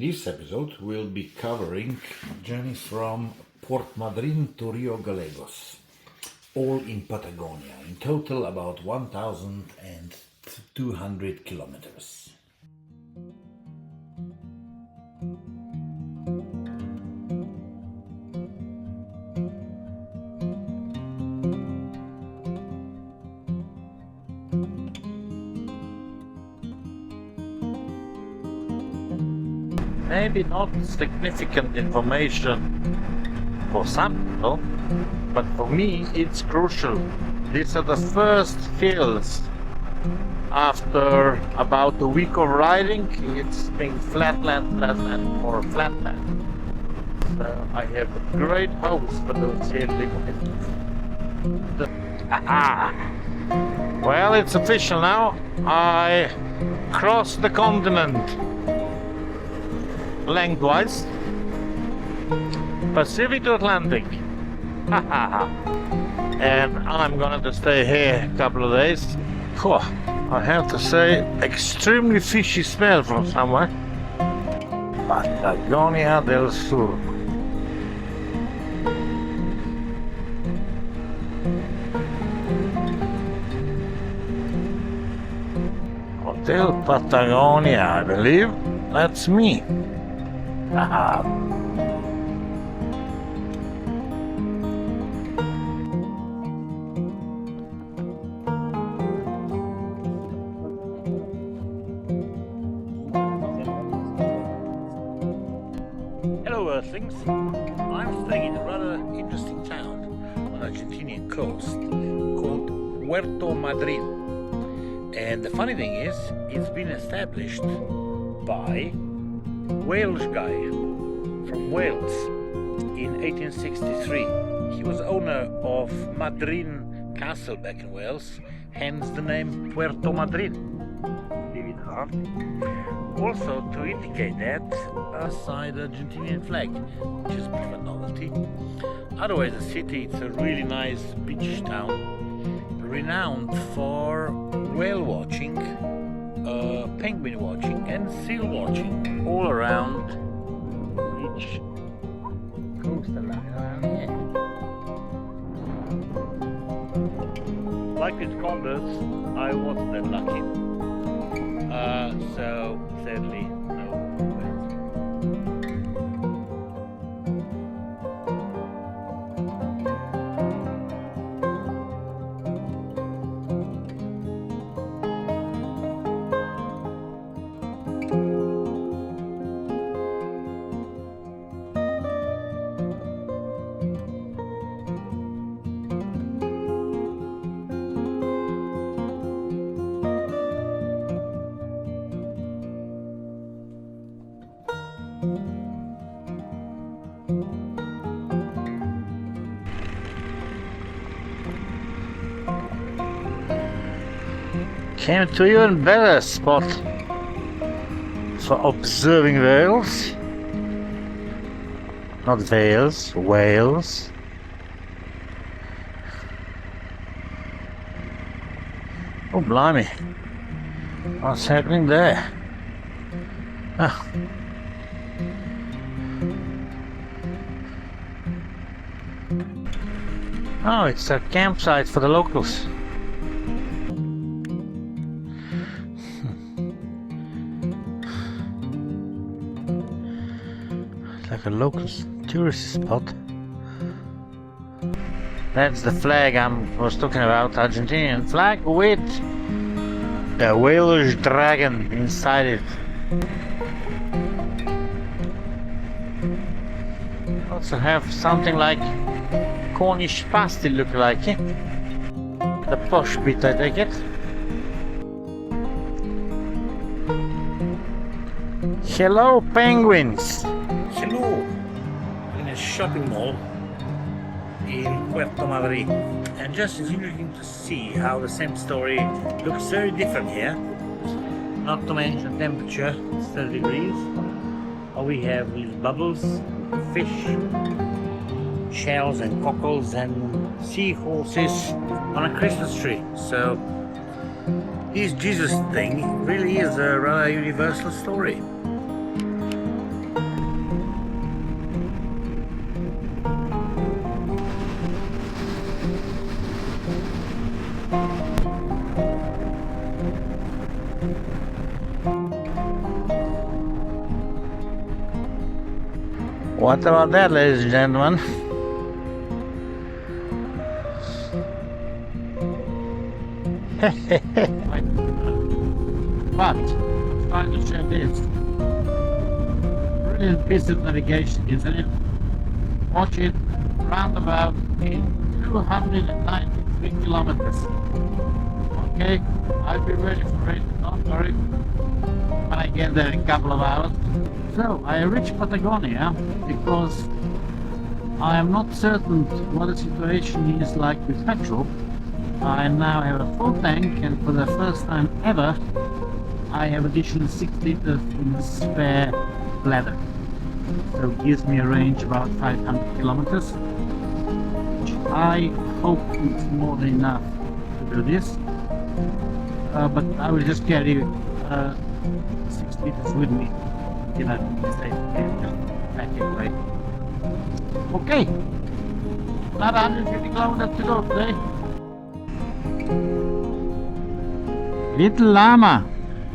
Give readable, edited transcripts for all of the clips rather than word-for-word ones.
this episode, we'll be covering journeys from Port Madryn to Rio Gallegos, all in Patagonia, in total about 1,200 kilometers. Maybe not significant information for some people, but for me it's crucial. These are the first hills after about a week of riding. It's been flatland or flatland. So I have great hopes for those hills. Well, it's official now. I crossed the continent lengthwise, Pacific to Atlantic. And I'm gonna stay here a couple of days. I have to say, extremely fishy smell from somewhere. Patagonia del Sur. Hotel Patagonia, I believe. That's me. Hello Earthlings, I'm staying in a rather interesting town on the Argentinian coast called Puerto Madryn. And the funny thing is, it's been established by Welsh guy from Wales in 1863. He was owner of Madryn Castle back in Wales, hence the name Puerto Madryn. Believe it or not. Also to indicate that, aside the Argentinian flag, which is a bit of a novelty. Otherwise the city, it's a really nice beach town, renowned for whale watching, penguin watching and seal watching all around each coastal line around here. Like with Condors, I wasn't that lucky. So sadly, no. Came to even better spot for observing whales. Not whales, whales. Oh blimey, what's happening there? Ah. Oh, it's a campsite for the locals. Like a local tourist spot. That's the flag I was talking about, Argentinian flag with the Welsh dragon inside it. Also have something like Cornish pasty look like it. The posh bit, I take it. Hello penguins! Hello! In a shopping mall in Puerto Madryn. And just it's interesting to see how the same story looks very different here. Not to mention temperature, 30 degrees. All we have is bubbles, fish, shells and cockles and seahorses on a Christmas tree. So this Jesus thing really is a rather universal story. What about that, ladies and gentlemen? But I'm trying to share this. Brilliant piece of navigation, isn't it? Watch it roundabout in 293 kilometers. Okay, I'll be ready for it, don't worry, when I get there in a couple of hours. So, I reached Patagonia because I am not certain what the situation is like with petrol. I now have a full tank, and for the first time ever, I have additional 6 liters in the spare bladder. So it gives me a range about 500 kilometers, which I hope is more than enough to do this. But I will just carry 6 liters with me until I stay and just pack it away. Okay, another 150 kilometers to go today. Little llama.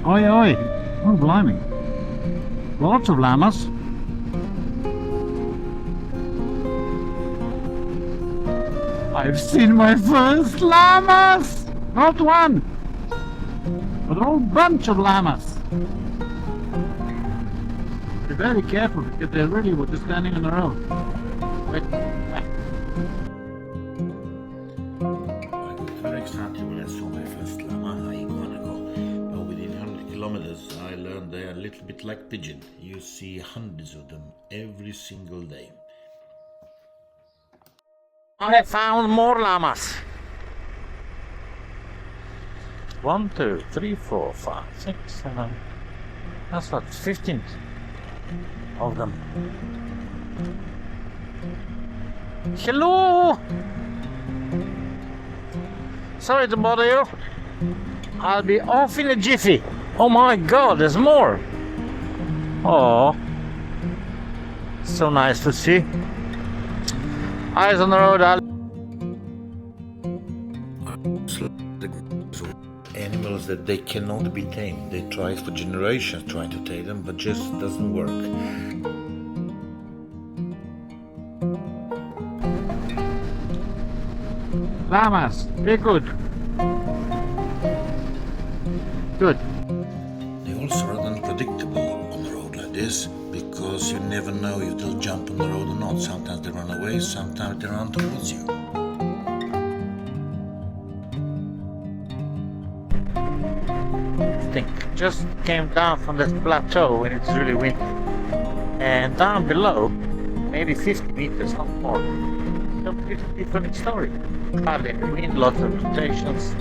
Oi, oi. Oh, blimey. Lots of llamas. I've seen my first llamas! Not one, but a whole bunch of llamas. Be very careful because they really were just standing on the road. Wait, back. I got very excited when I saw my first llama a iguana ago. But within 100 kilometers, I learned they're a little bit like pigeon. You see hundreds of them every single day. I found more llamas. 1, 2, 3, 4, 5, 6, 7. That's what, 15 of them. Hello! Sorry to bother you. I'll be off in a jiffy. Oh my god, there's more! Oh, so nice to see. Eyes on the road, animals that they cannot be tamed. They try for generations trying to tame them, but just doesn't work. Llamas, be good. Good. They're also rather unpredictable on the road like this, because you never know if they'll jump on the road or not. Sometimes they run away, sometimes they run towards you. Just came down from this plateau when it's really windy, and down below, maybe 50 meters, not more, completely different story. Hardly any wind, lots of rotations.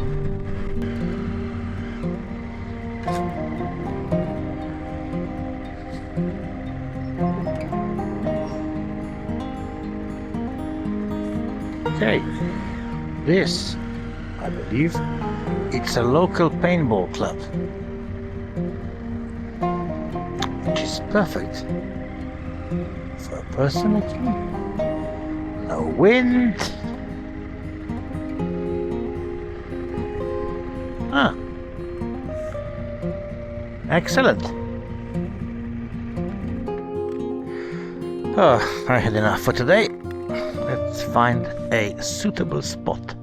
Okay, this, I believe, it's a local paintball club. Which is perfect for a person like me. No wind. Ah, excellent. Oh, I had enough for today. Let's find a suitable spot.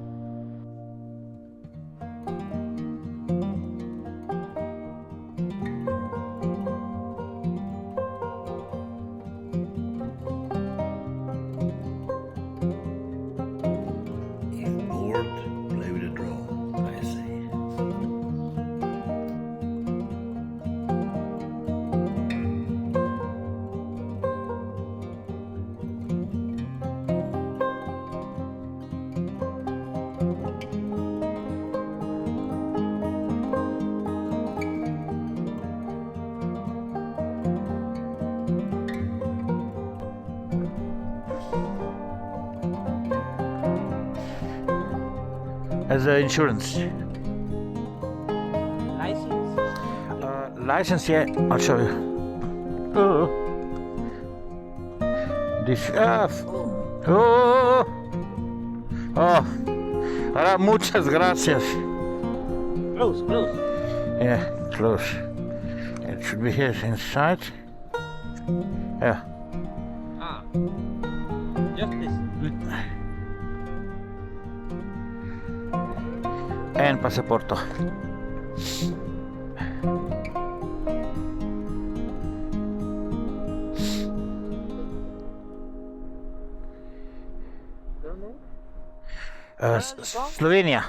As insurance. License? License, yeah, I'll show you. This, muchas gracias. Close. Yeah, close. It should be here inside. Yeah. Ah. Just this. And pasaporto. Your name? Slovenia.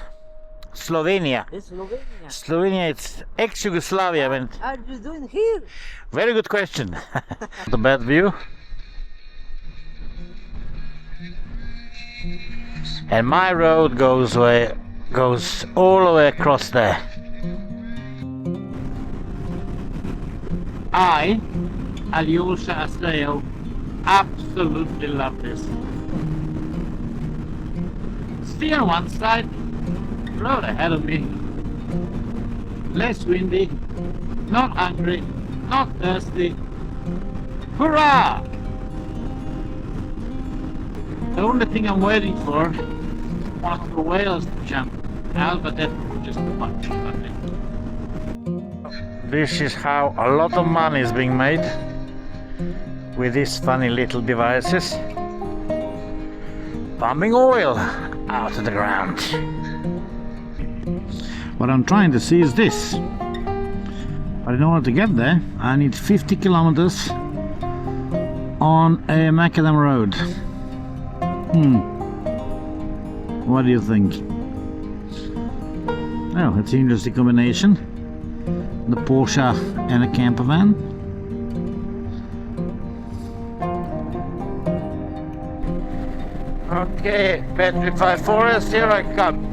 Slovenia. It's Slovenia. Slovenia, it's ex-Yugoslavia. I mean, Are you doing here? very good question. The bad view. And my road goes all the way across there. I, Alyosha Asteo, absolutely love this. Still on one side, road ahead of me. Less windy, not hungry, not thirsty. Hurrah! The only thing I'm waiting for is one of the whales to jump out, but that would just too much. This is how a lot of money is being made with these funny little devices. Pumping oil out of the ground. What I'm trying to see is this. But in order to get there, I need 50 kilometers on a macadam road. What do you think? Oh, it's an interesting combination. The Porsche and a camper van. Okay, Petrified Forest, here I come.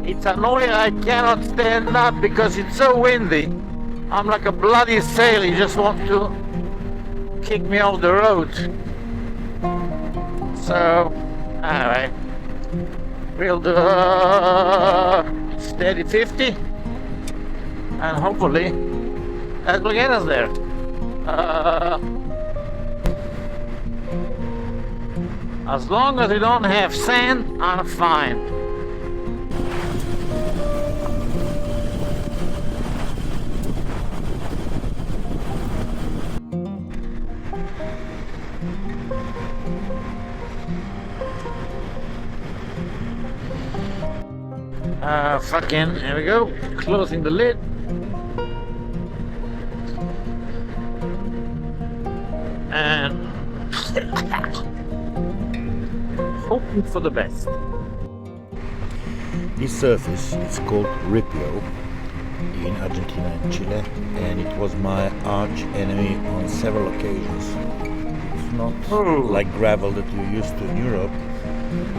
It's annoying, I cannot stand up because it's so windy. I'm like a bloody sail, you just want to kick me off the road. So, anyway, we'll do steady 50 and hopefully that will get us there. As long as we don't have sand, I'm fine. Fucking, there we go, closing the lid. And hoping for the best. This surface is called Ripio in Argentina and Chile, and it was my arch enemy on several occasions. It's not like gravel that you're used to in Europe.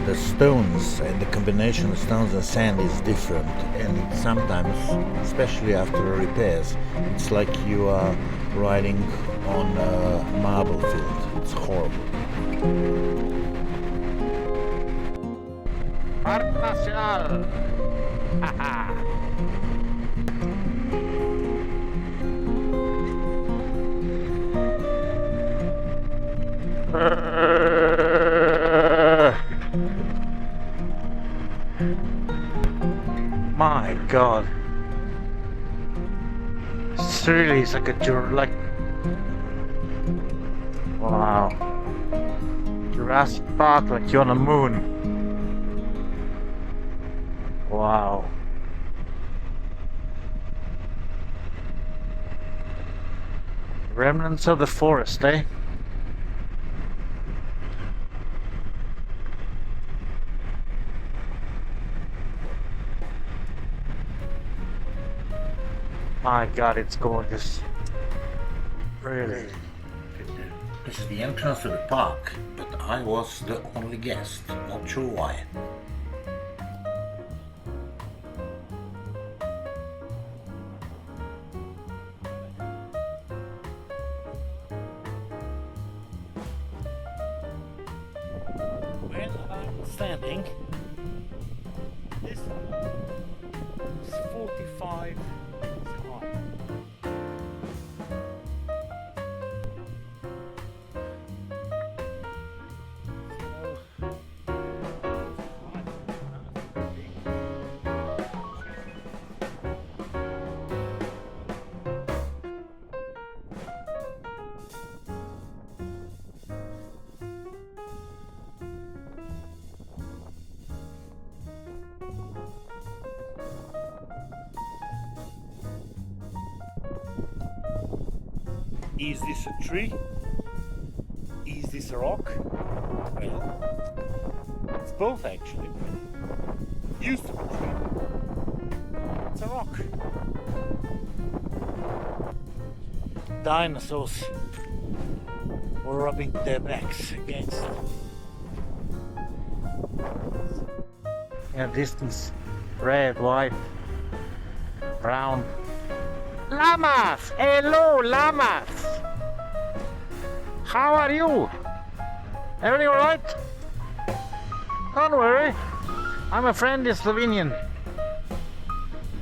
The stones and the combination of stones and sand is different, and sometimes, especially after repairs, it's like you are riding on a marble field. It's horrible. Parque Nacional. My God, it's really like a wow, Jurassic Park, like you're on the moon. Wow. Remnants of the forest, eh? My God, it's gorgeous. Really. This is the entrance to the park, but I was the only guest. Not sure why. When I'm standing, this is 45 meters high. Is this a tree? Is this a rock? Well, it's both actually. Used to be a tree. It's a rock. Dinosaurs were rubbing their backs against it. In the distance, red, white, brown. Llamas! Hello, llamas! How are you? Everything alright? Don't worry. I'm a friendly Slovenian.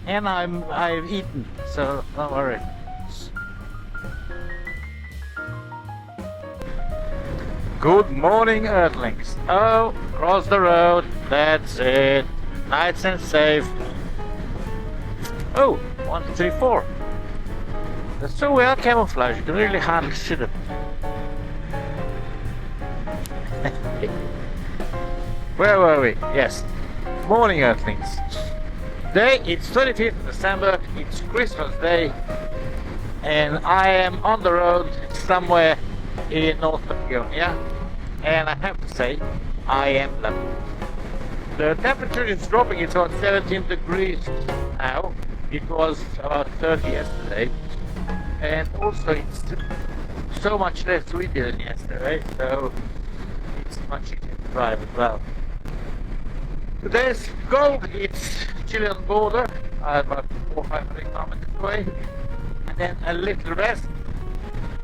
And I've eaten, so don't worry. Good morning, Earthlings. Oh, cross the road. That's it. Nice and safe. Oh, 1, 2, 3, 4. That's so well camouflaged. You can really hardly see it. Where were we? Yes. Morning, Earthlings. Today it's 25th of December. It's Christmas Day, and I am on the road somewhere in North Macedonia, and I have to say, I am lucky. The temperature is dropping. It's about 17 degrees now. It was about 30 yesterday, and also it's so much less windy than yesterday, so it's much easier to drive as well. Today's goal, it's Chilean border, about 400-500 kilometers away, and then a little rest,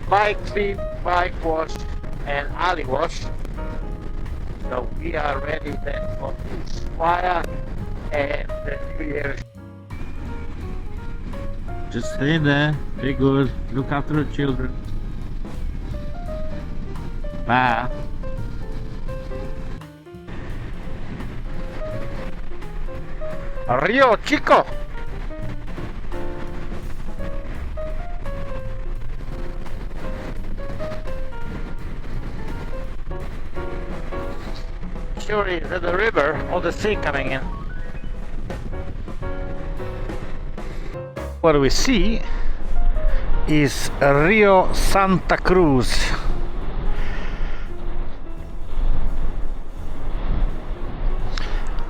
bike clean, bike wash, and alley wash. So we are ready then for fire and the New Year. Just stay there, be good, look after the children. Bye. Rio Chico! Sure, is that the river or the sea coming in? What we see is Rio Santa Cruz.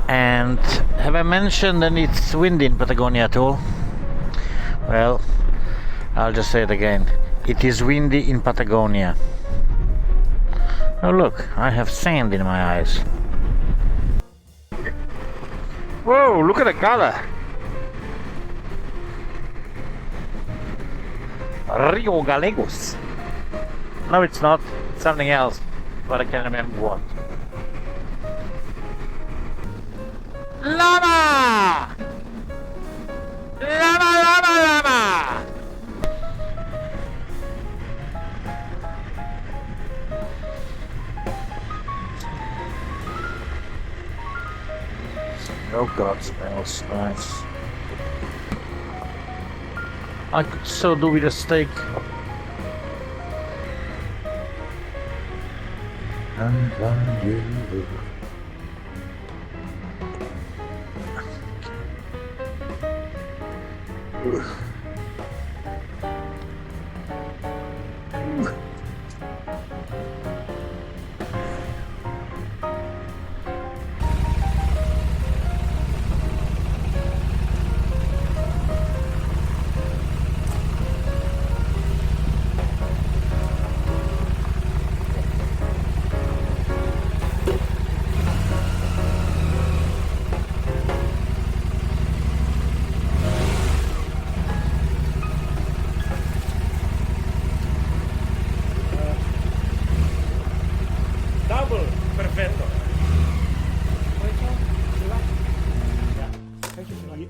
And have I mentioned that it's windy in Patagonia at all? Well, I'll just say it again. It is windy in Patagonia. Oh look, I have sand in my eyes. Whoa, look at the color! Rio Gallegos. No, it's not. It's something else, but I can't remember what. Llama! Llama, llama, llama! Oh God, smells nice. I could so do with a steak.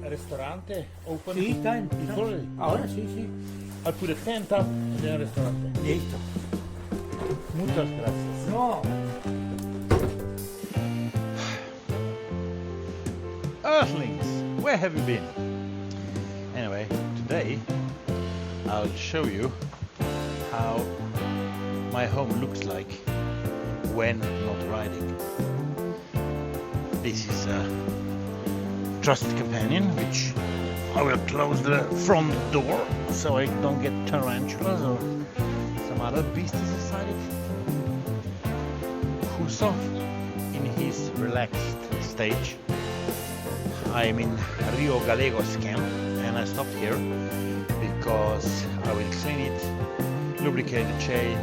Ristorante open? Sí, está en. Before- Ahora sí, sí. I'll put a tent up and then a restaurante. Listo. Muchas gracias. No. Earthlings, where have you been? Anyway, today I'll show you how my home looks like when not riding. This is a trusted companion, which I will close the front door so I don't get tarantulas or other beasties inside it. Huso in his relaxed stage. I'm in Rio Gallegos camp and I stopped here because I will clean it, lubricate the chain,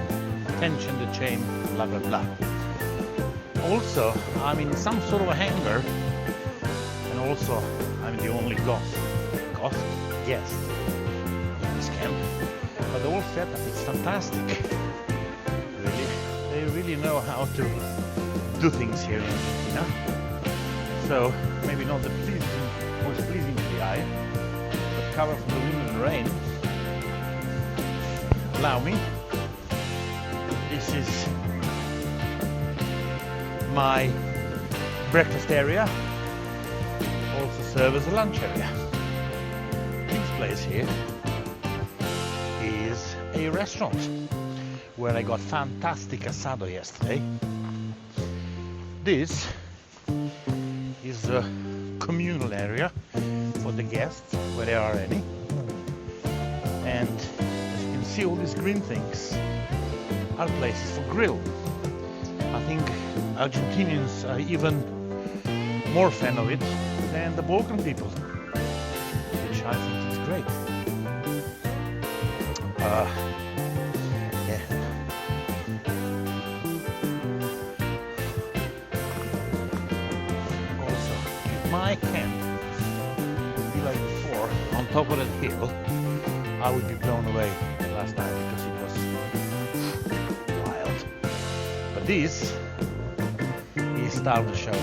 tension the chain, blah blah blah. Also, I'm in some sort of a hangar, and also I'm the only guest in this camp. But the whole setup is fantastic. Really, they really know how to do things here in Argentina. So maybe not the most pleasing to the eye, but cover from the wind and rain. Allow me. This is my breakfast area, also serve as a lunch area. This place here is a restaurant where I got fantastic asado yesterday. This is a communal area for the guests, where there are any. And as you can see, all these green things are places for grill. I think Argentinians are even more fan of it than the Balkan people, which I think is great. Yeah. Also, if my camp would be like before, on top of that hill, I would be blown away last night because it was wild. But this is start the show.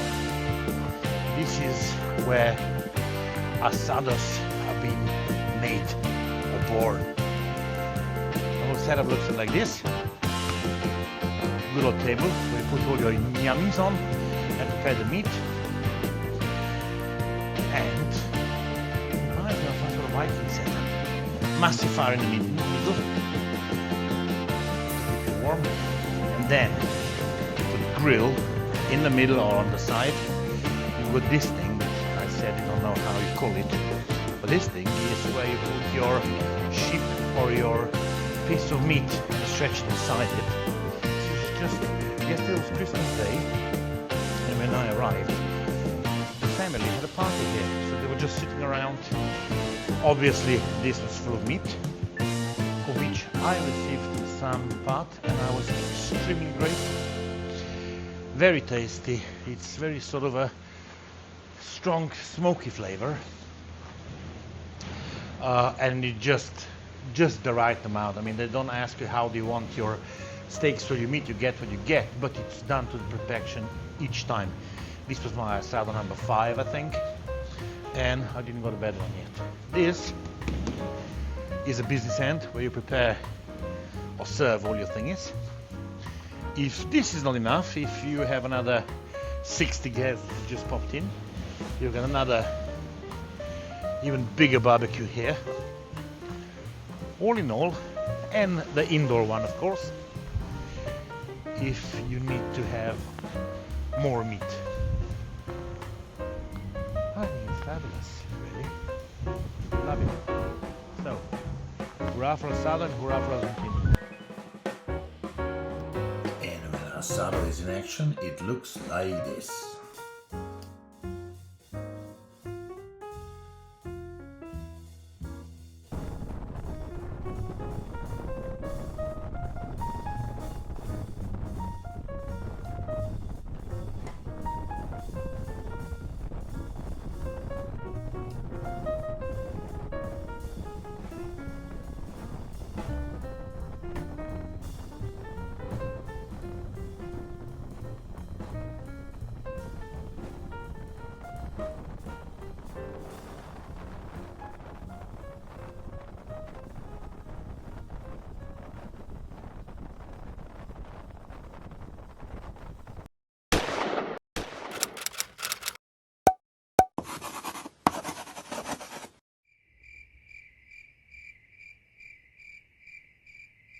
This is where asados have been made or born. The whole setup looks like this. Good old table where you put all your yummies on and prepare the meat. And reminds me of some sort of Viking setup. Massive fire in the middle. Keep it warm. And then put the grill in the middle or on the side with this thing. I said I don't know how you call it, but this thing is where you put your sheep or your piece of meat and stretch it inside it. This is just yesterday was Christmas Day, and when I arrived, the family had a party here, so they were just sitting around. Obviously, this was full of meat, of which I received some part, and I was extremely grateful. Very tasty. It's very sort of a strong smoky flavor, and it just the right amount. I mean, they don't ask you how do you want your steaks or your meat. You get what you get, but it's done to the perfection each time. This was my asado number 5, I think, and I didn't go to bed one yet. This is a business end where you prepare or serve all your things. If this is not enough, if you have another 60 guests that just popped in, you've got another even bigger barbecue here. All in all, and the indoor one, of course, if you need to have more meat. I think it's fabulous, really. Love it. So, hurrah for asado and hurrah for Argentina. And when asado is in action, it looks like this.